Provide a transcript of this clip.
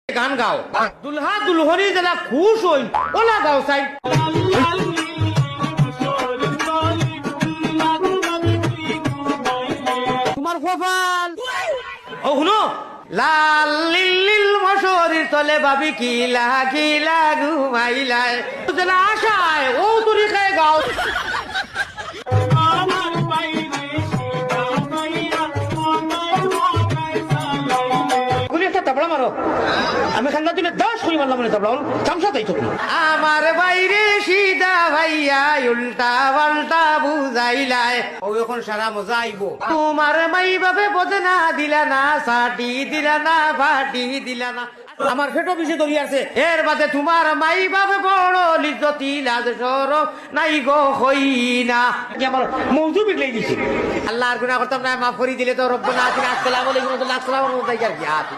গান গাও দুলহা দুলহনি যারা খুশ হই ওলা গাও সাই তোমার কপাল ও শুনো লাল লিল মশরির তলে ভাবি কিলা ঘুমাইলাই যেন আশায় ও তরিকায় গাও তাবলা মারো আমি খান্না দিনে 10 কই মারলাম না তাবলা চামচা তাই তো আমার বাইরে সিধা ভাইয়া উল্টা পাল্টা বুঝাইলাই ও এখন সারা মজা আইবো তোমার মাই বাপে বোঝে না দিলা না সাটি দিলা না ফাটি দিলা না আমার ফেটো বেশি দড়ি আছে এর বাদে তোমার মাই বাপে বড় লিজ্জতি লাজ শরম নাই গো হই না আমার মৌজু বিগলাই দিছে আল্লাহর গুনাহ করতাম না মাফ করে দিলে তো রব্বনা আতিনা আসসালামু আলাইকুম ওয়া রাহমাতুল্লাহি ওয়া বারাকাতুহু